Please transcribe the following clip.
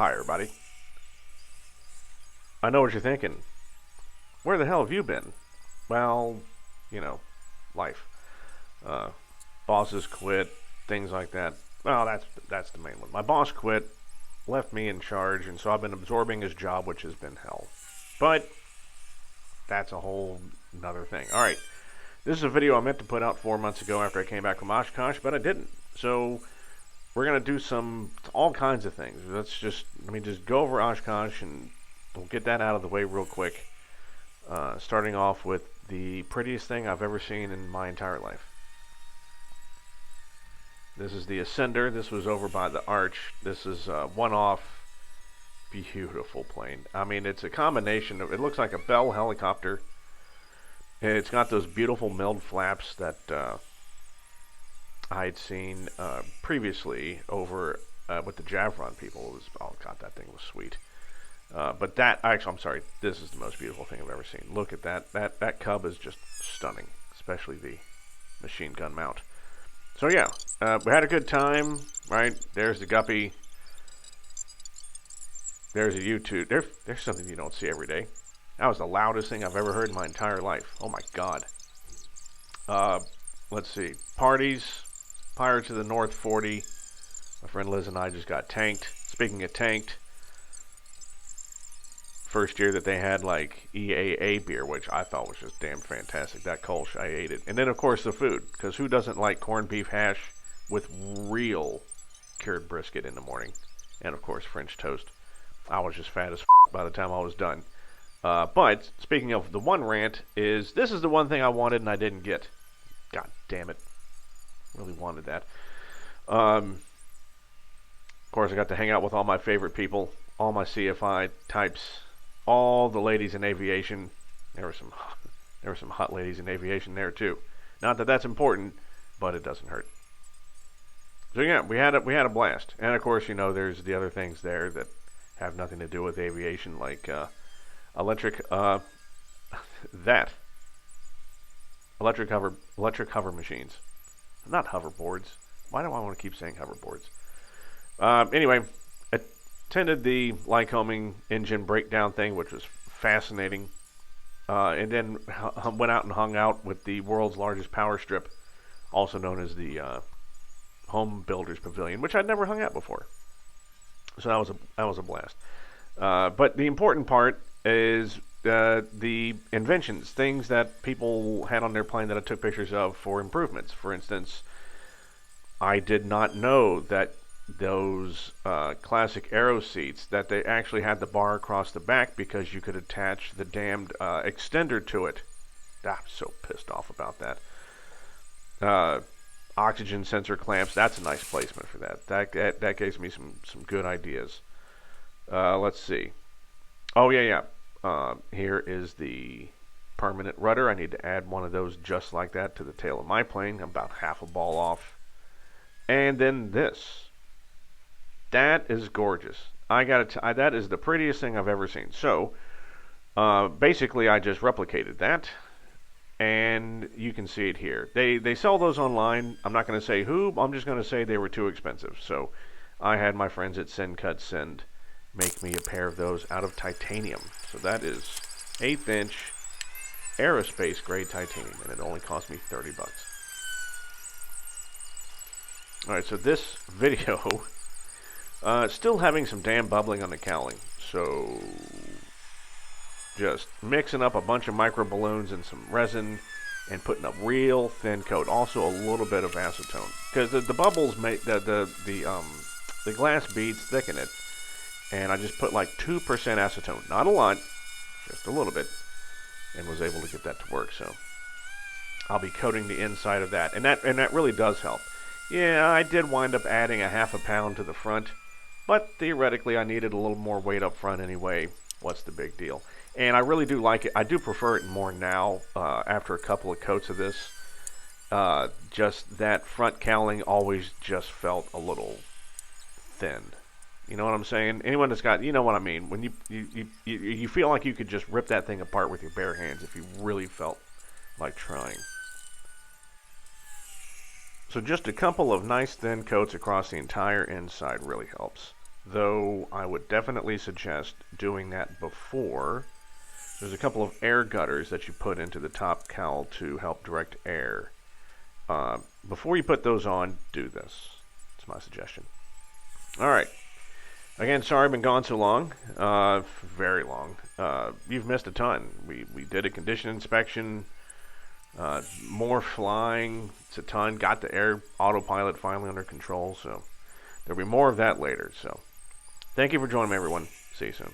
Hi, everybody. I know what you're thinking. Where the hell have you been? Well, you know, life. Uh, Bosses quit, things like that. Well, that's the main one. My boss quit, left me in charge, and so I've been absorbing his job, which has been hell. But that's a whole another thing. All right, this is a video I meant to put out 4 months ago after I came back from Oshkosh, but I didn't. So we're gonna do all kinds of things. Let me just go over Oshkosh and we'll get that out of the way real quick. Starting off with the prettiest thing I've ever seen in my entire life. This is the Ascender. This was over by the Arch. This is a one-off, beautiful plane. I mean, it's a combination of, it looks like a Bell helicopter. It's got those beautiful milled flaps that I had seen previously over with the Javron people. Oh god, that thing was sweet. But I'm sorry, this is the most beautiful thing I've ever seen. Look at that. That cub is just stunning, especially the machine gun mount. So yeah, we had a good time, right? There's the guppy. There's a U2. There's something you don't see every day. That was the loudest thing I've ever heard in my entire life. Oh my god. Let's see. Parties. Pirates of the North 40. My friend Liz and I just got tanked. Speaking of tanked, first year that they had like EAA beer, which I thought was just damn fantastic. That Kolsch, I ate it. And then of course the food, because who doesn't like corned beef hash with real cured brisket in the morning? And of course French toast. I was just fat as by the time I was done. But speaking of the one rant, this is the one thing I wanted and I didn't get. God damn it. Really wanted that. Of course I got to hang out with all my favorite people, all my CFI types, all the ladies in aviation. There were some hot ladies in aviation there too. Not that that's important, but it doesn't hurt. So yeah, we had a blast. And of course, there's the other things there that have nothing to do with aviation, like electric hover machines. Not hoverboards. Why do I want to keep saying hoverboards? Anyway, attended the Lycoming engine breakdown thing, which was fascinating. And then went out and hung out with the world's largest power strip, also known as the Home Builders Pavilion, which I'd never hung out before. So that was a blast. But the important part is the inventions, things that people had on their plane that I took pictures of for improvements. For instance, I did not know that those classic Aero seats, that they actually had the bar across the back because you could attach the damned extender to it. I'm so pissed off about that. Oxygen sensor clamps, that's a nice placement for that. That gives me some good ideas. Let's see. Oh yeah. Here is the permanent rudder. I need to add one of those just like that to the tail of my plane. I'm about half a ball off. And then this. That is gorgeous. That is the prettiest thing I've ever seen. So, basically I just replicated that. And you can see it here. They sell those online. I'm not going to say who. I'm just going to say they were too expensive. So, I had my friends at Send Cut Send make me a pair of those out of titanium. So that is 1/8 inch aerospace grade titanium, and it only cost me $30. Alright, so this video, still having some damn bubbling on the cowling. So, just mixing up a bunch of micro balloons and some resin and putting a real thin coat. Also a little bit of acetone, because the bubbles make the glass beads thicken it. And I just put like 2% acetone, not a lot, just a little bit, and was able to get that to work. So I'll be coating the inside of that, and that really does help. Yeah, I did wind up adding a half a pound to the front, but theoretically I needed a little more weight up front anyway. What's the big deal? And I really do like it. I do prefer it more now after a couple of coats of this. Just that front cowling always just felt a little thin. You know what I'm saying? Anyone that's got, you know what I mean. When you feel like you could just rip that thing apart with your bare hands if you really felt like trying. So just a couple of nice thin coats across the entire inside really helps. though I would definitely suggest doing that before. There's a couple of air gutters that you put into the top cowl to help direct air. Before you put those on, do this. It's my suggestion. All right. Again, sorry I've been gone so long. Very long. You've missed a ton. We did a condition inspection. More flying. It's a ton. Got the air autopilot finally under control. So there'll be more of that later. So thank you for joining me, everyone. See you soon.